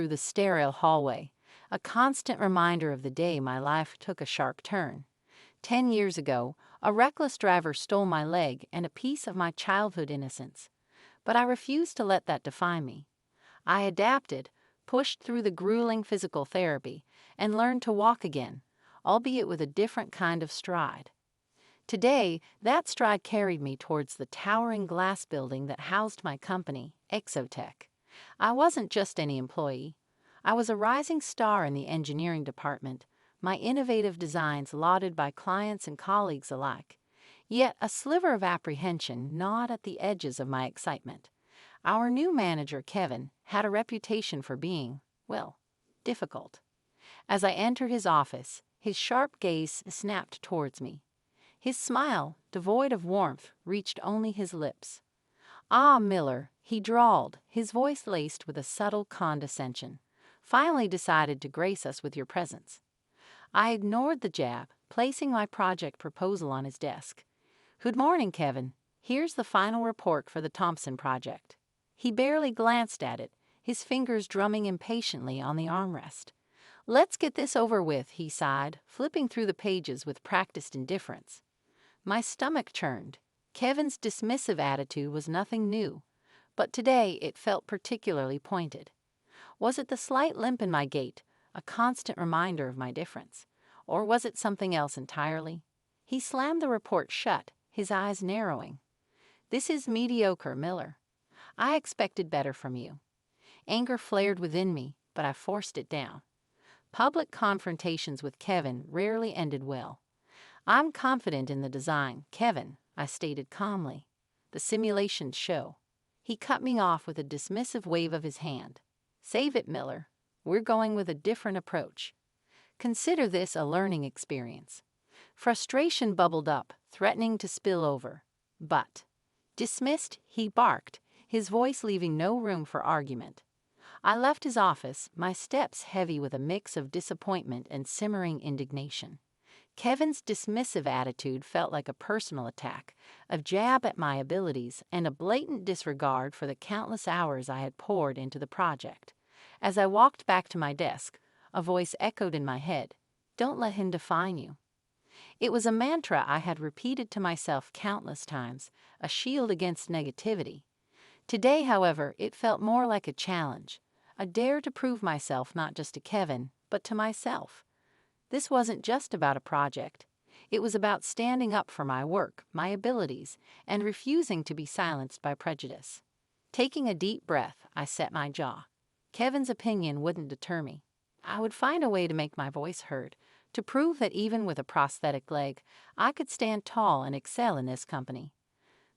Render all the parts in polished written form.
through the sterile hallway, a constant reminder of the day my life took a sharp turn. 10 years ago, a reckless driver stole my leg and a piece of my childhood innocence. But I refused to let that define me. I adapted, pushed through the grueling physical therapy, and learned to walk again, albeit with a different kind of stride. Today, that stride carried me towards the towering glass building that housed my company, Exotech. I wasn't just any employee. I was a rising star in the engineering department, my innovative designs lauded by clients and colleagues alike. Yet a sliver of apprehension gnawed at the edges of my excitement. Our new manager, Kevin, had a reputation for being, well, difficult. As I entered his office, his sharp gaze snapped towards me. His smile, devoid of warmth, reached only his lips. "Ah, Miller," he drawled, his voice laced with a subtle condescension. "Finally decided to grace us with your presence." I ignored the jab, placing my project proposal on his desk. "Good morning, Kevin. Here's the final report for the Thompson project." He barely glanced at it, his fingers drumming impatiently on the armrest. "Let's get this over with," he sighed, flipping through the pages with practiced indifference. My stomach churned. Kevin's dismissive attitude was nothing new, but today it felt particularly pointed. Was it the slight limp in my gait, a constant reminder of my difference? Or was it something else entirely? He slammed the report shut, his eyes narrowing. "This is mediocre, Miller. I expected better from you." Anger flared within me, but I forced it down. Public confrontations with Kevin rarely ended well. "I'm confident in the design, Kevin," I stated calmly. "The simulations show." He cut me off with a dismissive wave of his hand. "Save it, Miller. We're going with a different approach. Consider this a learning experience." Frustration bubbled up, threatening to spill over. "But." "Dismissed," he barked, his voice leaving no room for argument. I left his office, my steps heavy with a mix of disappointment and simmering indignation. Kevin's dismissive attitude felt like a personal attack, a jab at my abilities, and a blatant disregard for the countless hours I had poured into the project. As I walked back to my desk, a voice echoed in my head, "Don't let him define you." It was a mantra I had repeated to myself countless times, a shield against negativity. Today, however, it felt more like a challenge, a dare to prove myself not just to Kevin, but to myself. This wasn't just about a project. It was about standing up for my work, my abilities, and refusing to be silenced by prejudice. Taking a deep breath, I set my jaw. Kevin's opinion wouldn't deter me. I would find a way to make my voice heard, to prove that even with a prosthetic leg, I could stand tall and excel in this company.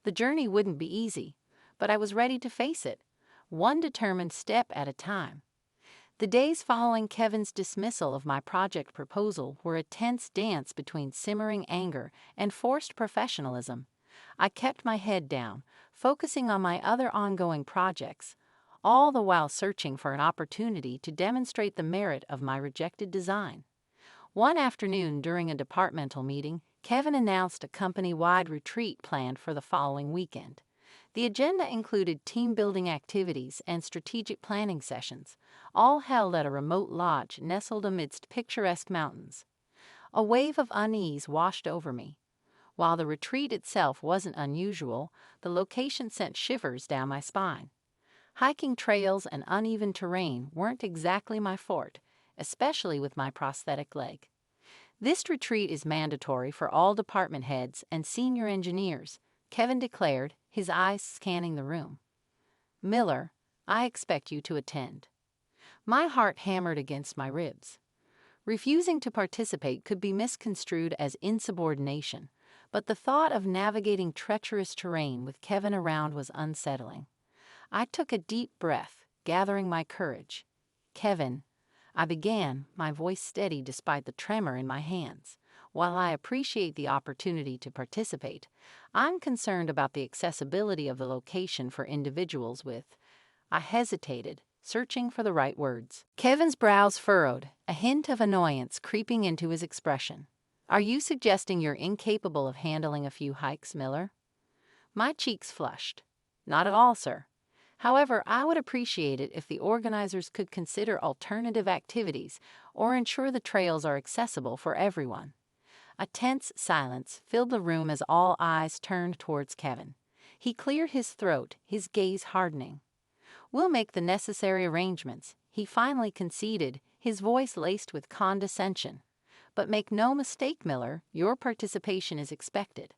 The journey wouldn't be easy, but I was ready to face it, one determined step at a time. The days following Kevin's dismissal of my project proposal were a tense dance between simmering anger and forced professionalism. I kept my head down, focusing on my other ongoing projects, all the while searching for an opportunity to demonstrate the merit of my rejected design. One afternoon during a departmental meeting, Kevin announced a company-wide retreat planned for the following weekend. The agenda included team-building activities and strategic planning sessions, all held at a remote lodge nestled amidst picturesque mountains. A wave of unease washed over me. While the retreat itself wasn't unusual, the location sent shivers down my spine. Hiking trails and uneven terrain weren't exactly my forte, especially with my prosthetic leg. "This retreat is mandatory for all department heads and senior engineers," Kevin declared, his eyes scanning the room. "Miller, I expect you to attend." My heart hammered against my ribs. Refusing to participate could be misconstrued as insubordination, but the thought of navigating treacherous terrain with Kevin around was unsettling. I took a deep breath, gathering my courage. "Kevin," I began, my voice steady despite the tremor in my hands. "While I appreciate the opportunity to participate, I'm concerned about the accessibility of the location for individuals with—" I hesitated, searching for the right words. Kevin's brows furrowed, a hint of annoyance creeping into his expression. "Are you suggesting you're incapable of handling a few hikes, Miller?" My cheeks flushed. "Not at all, sir. However, I would appreciate it if the organizers could consider alternative activities or ensure the trails are accessible for everyone. A tense silence filled the room as all eyes turned towards Kevin. He cleared his throat, his gaze hardening. "We'll make the necessary arrangements," he finally conceded, his voice laced with condescension. "But make no mistake, Miller, your participation is expected."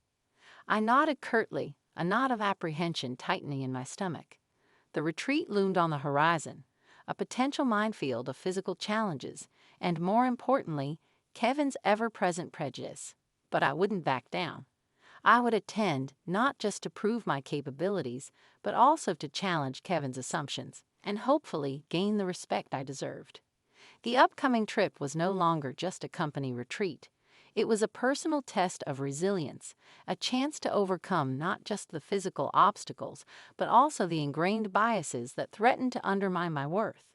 I nodded curtly, a knot of apprehension tightening in my stomach. The retreat loomed on the horizon, a potential minefield of physical challenges, and more importantly, Kevin's ever-present prejudice. But I wouldn't back down. I would attend, not just to prove my capabilities, but also to challenge Kevin's assumptions and hopefully gain the respect I deserved. The upcoming trip was no longer just a company retreat. It was a personal test of resilience, a chance to overcome not just the physical obstacles, but also the ingrained biases that threatened to undermine my worth.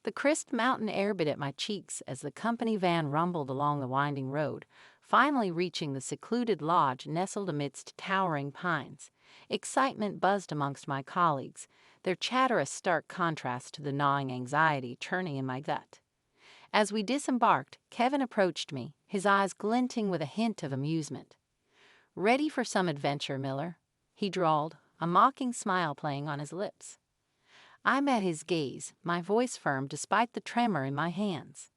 The crisp mountain air bit at my cheeks as the company van rumbled along the winding road, finally reaching the secluded lodge nestled amidst towering pines. Excitement buzzed amongst my colleagues, their chatter a stark contrast to the gnawing anxiety churning in my gut. As we disembarked, Kevin approached me, his eyes glinting with a hint of amusement. "Ready for some adventure, Miller?" he drawled, a mocking smile playing on his lips. I met his gaze, my voice firm despite the tremor in my hands.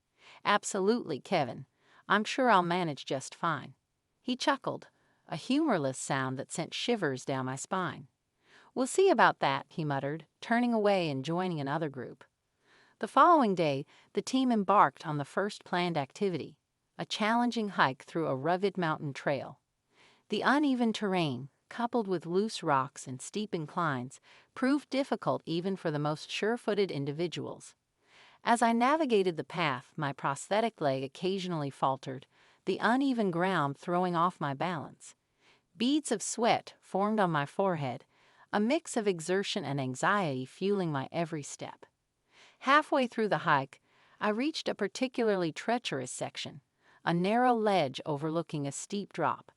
"Absolutely, Kevin. I'm sure I'll manage just fine." He chuckled, a humorless sound that sent shivers down my spine. "We'll see about that," he muttered, turning away and joining another group. The following day, the team embarked on the first planned activity, a challenging hike through a rugged mountain trail. The uneven terrain, coupled with loose rocks and steep inclines, proved difficult even for the most sure-footed individuals. As I navigated the path, my prosthetic leg occasionally faltered, the uneven ground throwing off my balance. Beads of sweat formed on my forehead, a mix of exertion and anxiety fueling my every step. Halfway through the hike, I reached a particularly treacherous section, a narrow ledge overlooking a steep drop.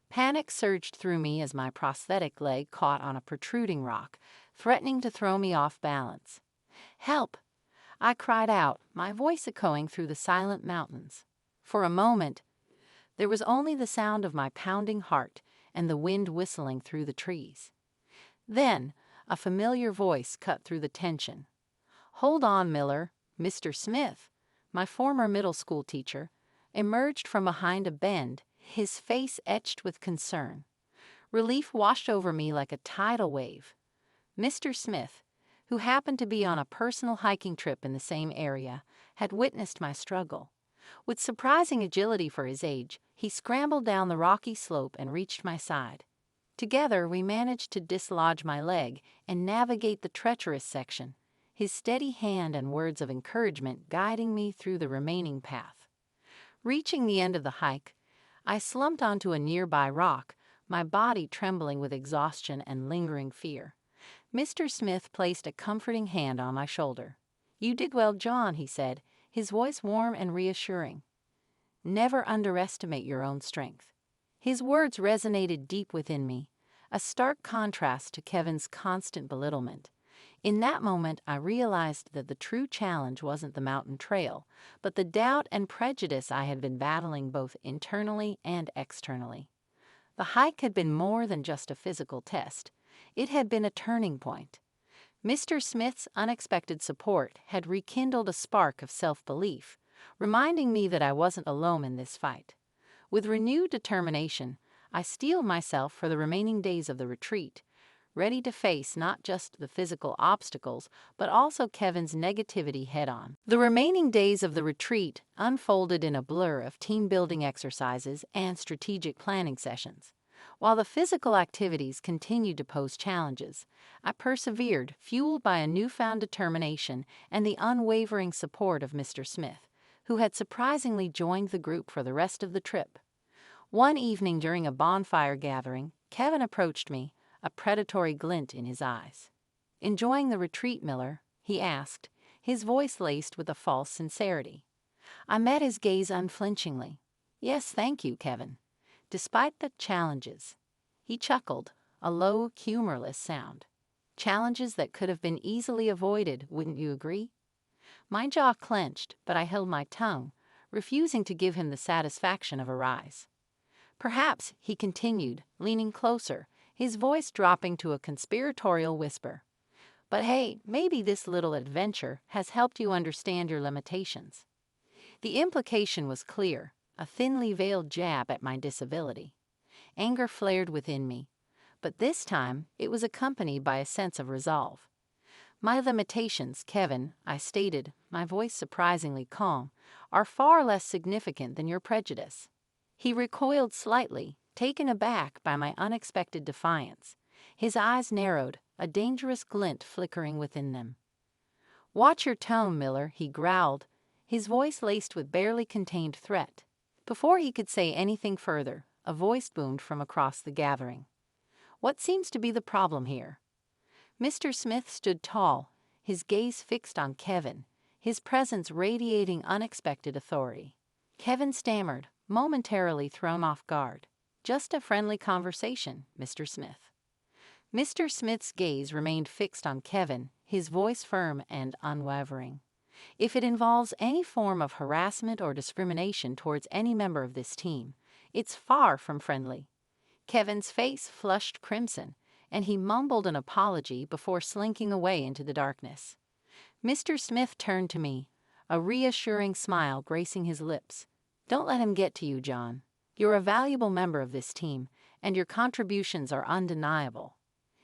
Panic surged through me as my prosthetic leg caught on a protruding rock, threatening to throw me off balance. "Help!" I cried out, my voice echoing through the silent mountains. For a moment, there was only the sound of my pounding heart and the wind whistling through the trees. Then, a familiar voice cut through the tension. "Hold on, Miller." Mr. Smith, my former middle school teacher, emerged from behind a bend, his face etched with concern. Relief washed over me like a tidal wave. Mr. Smith, who happened to be on a personal hiking trip in the same area, had witnessed my struggle. With surprising agility for his age, he scrambled down the rocky slope and reached my side. Together, we managed to dislodge my leg and navigate the treacherous section, his steady hand and words of encouragement guiding me through the remaining path. Reaching the end of the hike, I slumped onto a nearby rock, my body trembling with exhaustion and lingering fear. Mr. Smith placed a comforting hand on my shoulder. "You did well, John," he said, his voice warm and reassuring. "Never underestimate your own strength." His words resonated deep within me, a stark contrast to Kevin's constant belittlement. In that moment, I realized that the true challenge wasn't the mountain trail, but the doubt and prejudice I had been battling both internally and externally. The hike had been more than just a physical test. It had been a turning point. Mr. Smith's unexpected support had rekindled a spark of self-belief, reminding me that I wasn't alone in this fight. With renewed determination, I steeled myself for the remaining days of the retreat, ready to face not just the physical obstacles, but also Kevin's negativity head-on. The remaining days of the retreat unfolded in a blur of team-building exercises and strategic planning sessions. While the physical activities continued to pose challenges, I persevered, fueled by a newfound determination and the unwavering support of Mr. Smith, who had surprisingly joined the group for the rest of the trip. One evening during a bonfire gathering, Kevin approached me, a predatory glint in his eyes. "Enjoying the retreat, Miller?" he asked, his voice laced with a false sincerity. I met his gaze unflinchingly. "Yes, thank you, Kevin. Despite the challenges." He chuckled, a low, humorless sound. Challenges that could have been easily avoided, wouldn't you agree? My jaw clenched, but I held my tongue, refusing to give him the satisfaction of a rise. Perhaps, he continued, leaning closer, his voice dropping to a conspiratorial whisper. But hey, maybe this little adventure has helped you understand your limitations. The implication was clear, a thinly veiled jab at my disability. Anger flared within me, but this time it was accompanied by a sense of resolve. My limitations, Kevin, I stated, my voice surprisingly calm, are far less significant than your prejudice. He recoiled slightly, taken aback by my unexpected defiance. His eyes narrowed, a dangerous glint flickering within them. "Watch your tone, Miller," he growled, his voice laced with barely contained threat. Before he could say anything further, a voice boomed from across the gathering. "What seems to be the problem here?" Mr. Smith stood tall, his gaze fixed on Kevin, his presence radiating unexpected authority. Kevin stammered, momentarily thrown off guard. "Just a friendly conversation, Mr. Smith." Mr. Smith's gaze remained fixed on Kevin, his voice firm and unwavering. "If it involves any form of harassment or discrimination towards any member of this team, it's far from friendly." Kevin's face flushed crimson, and he mumbled an apology before slinking away into the darkness. Mr. Smith turned to me, a reassuring smile gracing his lips. "Don't let him get to you, John. You're a valuable member of this team, and your contributions are undeniable."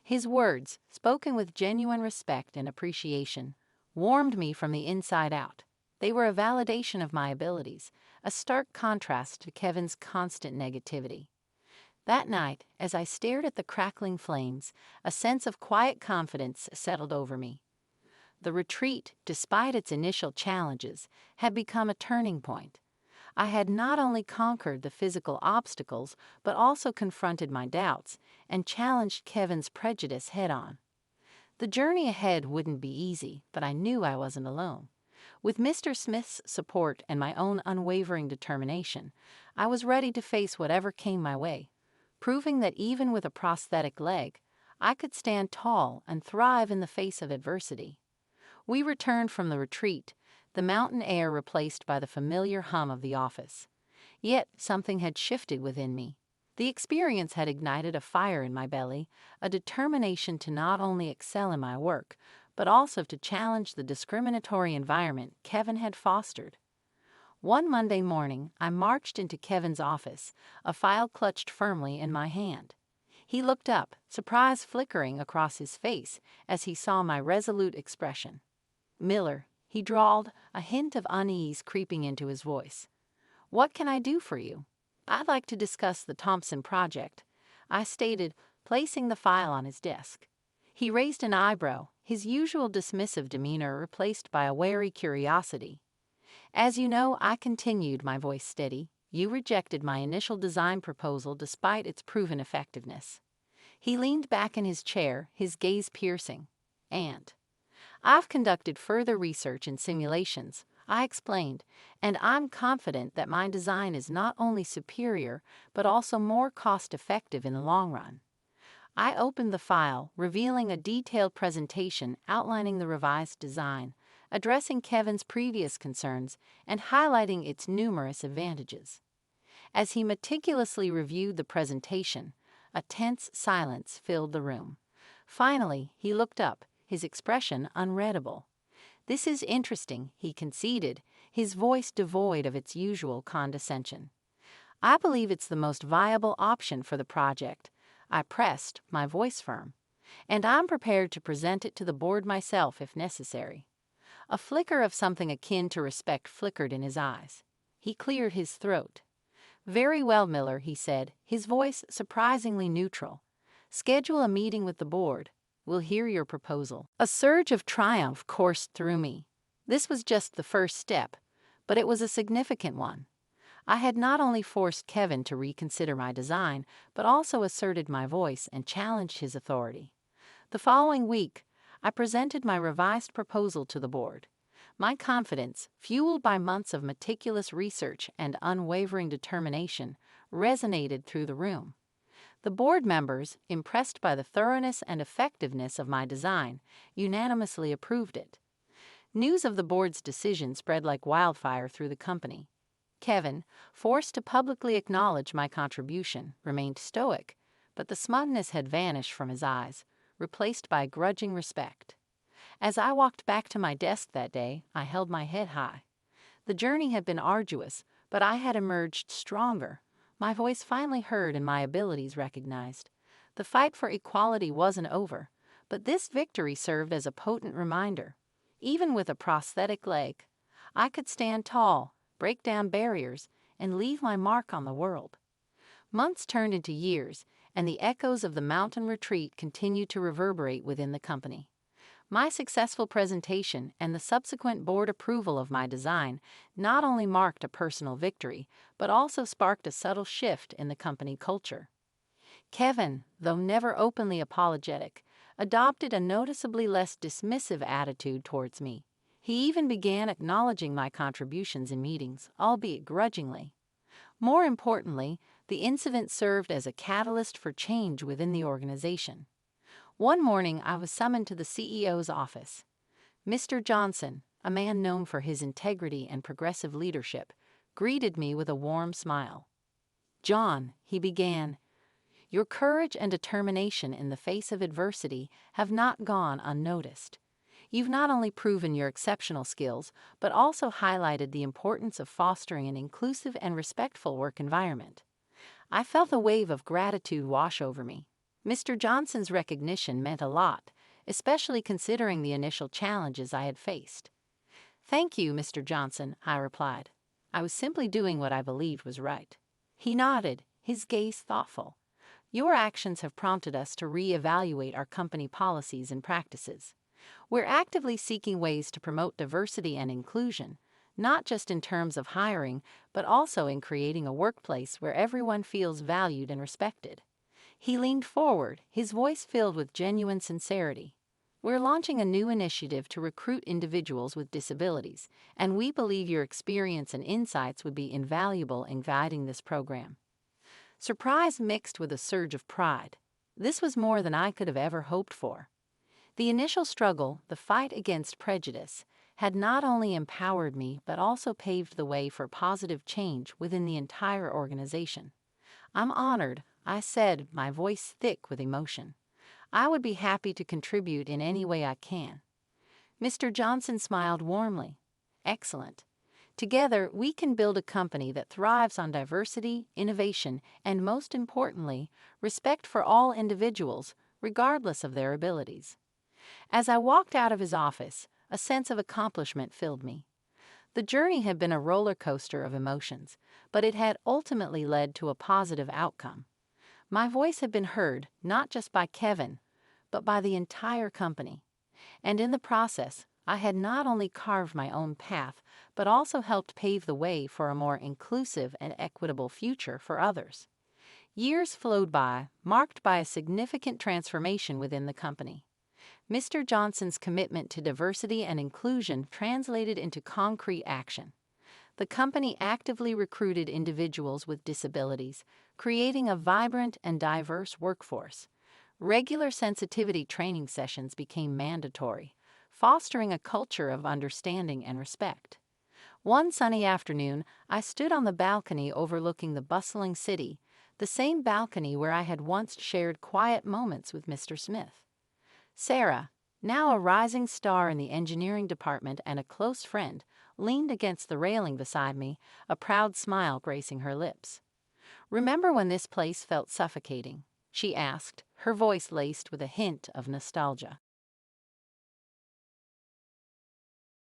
His words, spoken with genuine respect and appreciation, warmed me from the inside out. They were a validation of my abilities, a stark contrast to Kevin's constant negativity. That night, as I stared at the crackling flames, a sense of quiet confidence settled over me. The retreat, despite its initial challenges, had become a turning point. I had not only conquered the physical obstacles, but also confronted my doubts and challenged Kevin's prejudice head-on. The journey ahead wouldn't be easy, but I knew I wasn't alone. With Mr. Smith's support and my own unwavering determination, I was ready to face whatever came my way, proving that even with a prosthetic leg, I could stand tall and thrive in the face of adversity. We returned from the retreat, the mountain air replaced by the familiar hum of the office. Yet something had shifted within me. The experience had ignited a fire in my belly, a determination to not only excel in my work, but also to challenge the discriminatory environment Kevin had fostered. One Monday morning, I marched into Kevin's office, a file clutched firmly in my hand. He looked up, surprise flickering across his face as he saw my resolute expression. "Miller," he drawled, a hint of unease creeping into his voice. "What can I do for you?" "I'd like to discuss the Thompson project," I stated, placing the file on his desk. He raised an eyebrow, his usual dismissive demeanor replaced by a wary curiosity. "As you know," I continued, my voice steady, "you rejected my initial design proposal despite its proven effectiveness." He leaned back in his chair, his gaze piercing. "And I've conducted further research and simulations," I explained, "and I'm confident that my design is not only superior, but also more cost-effective in the long run." I opened the file, revealing a detailed presentation outlining the revised design, addressing Kevin's previous concerns, and highlighting its numerous advantages. As he meticulously reviewed the presentation, a tense silence filled the room. Finally, he looked up, his expression unreadable. "This is interesting," he conceded, his voice devoid of its usual condescension. "I believe it's the most viable option for the project," I pressed, my voice firm, "and I'm prepared to present it to the board myself if necessary." A flicker of something akin to respect flickered in his eyes. He cleared his throat. "Very well, Miller," he said, his voice surprisingly neutral. "Schedule a meeting with the board. We'll hear your proposal." A surge of triumph coursed through me. This was just the first step, but it was a significant one. I had not only forced Kevin to reconsider my design, but also asserted my voice and challenged his authority. The following week, I presented my revised proposal to the board. My confidence, fueled by months of meticulous research and unwavering determination, resonated through the room. The board members, impressed by the thoroughness and effectiveness of my design, unanimously approved it. News of the board's decision spread like wildfire through the company. Kevin, forced to publicly acknowledge my contribution, remained stoic, but the smugness had vanished from his eyes, replaced by grudging respect. As I walked back to my desk that day, I held my head high. The journey had been arduous, but I had emerged stronger, my voice finally heard and my abilities recognized. The fight for equality wasn't over, but this victory served as a potent reminder. Even with a prosthetic leg, I could stand tall, break down barriers, and leave my mark on the world. Months turned into years, and the echoes of the mountain retreat continued to reverberate within the company. My successful presentation and the subsequent board approval of my design not only marked a personal victory, but also sparked a subtle shift in the company culture. Kevin, though never openly apologetic, adopted a noticeably less dismissive attitude towards me. He even began acknowledging my contributions in meetings, albeit grudgingly. More importantly, the incident served as a catalyst for change within the organization. One morning, I was summoned to the CEO's office. Mr. Johnson, a man known for his integrity and progressive leadership, greeted me with a warm smile. "John," he began, "your courage and determination in the face of adversity have not gone unnoticed. You've not only proven your exceptional skills, but also highlighted the importance of fostering an inclusive and respectful work environment." I felt a wave of gratitude wash over me. Mr. Johnson's recognition meant a lot, especially considering the initial challenges I had faced. "Thank you, Mr. Johnson," I replied. "I was simply doing what I believed was right." He nodded, his gaze thoughtful. "Your actions have prompted us to re-evaluate our company policies and practices. We're actively seeking ways to promote diversity and inclusion, not just in terms of hiring, but also in creating a workplace where everyone feels valued and respected." He leaned forward, his voice filled with genuine sincerity. "We're launching a new initiative to recruit individuals with disabilities, and we believe your experience and insights would be invaluable in guiding this program." Surprise mixed with a surge of pride. This was more than I could have ever hoped for. The initial struggle, the fight against prejudice, had not only empowered me but also paved the way for positive change within the entire organization. "I'm honored," I said, my voice thick with emotion. "I would be happy to contribute in any way I can." Mr. Johnson smiled warmly. "Excellent. Together, we can build a company that thrives on diversity, innovation, and most importantly, respect for all individuals, regardless of their abilities." As I walked out of his office, a sense of accomplishment filled me. The journey had been a roller coaster of emotions, but it had ultimately led to a positive outcome. My voice had been heard not just by Kevin, but by the entire company. And in the process, I had not only carved my own path, but also helped pave the way for a more inclusive and equitable future for others. Years flowed by, marked by a significant transformation within the company. Mr. Johnson's commitment to diversity and inclusion translated into concrete action. The company actively recruited individuals with disabilities, creating a vibrant and diverse workforce. Regular sensitivity training sessions became mandatory, fostering a culture of understanding and respect. One sunny afternoon, I stood on the balcony overlooking the bustling city, the same balcony where I had once shared quiet moments with Mr. Smith. Sarah, now a rising star in the engineering department and a close friend, leaned against the railing beside me, a proud smile gracing her lips. "Remember when this place felt suffocating?" she asked, her voice laced with a hint of nostalgia.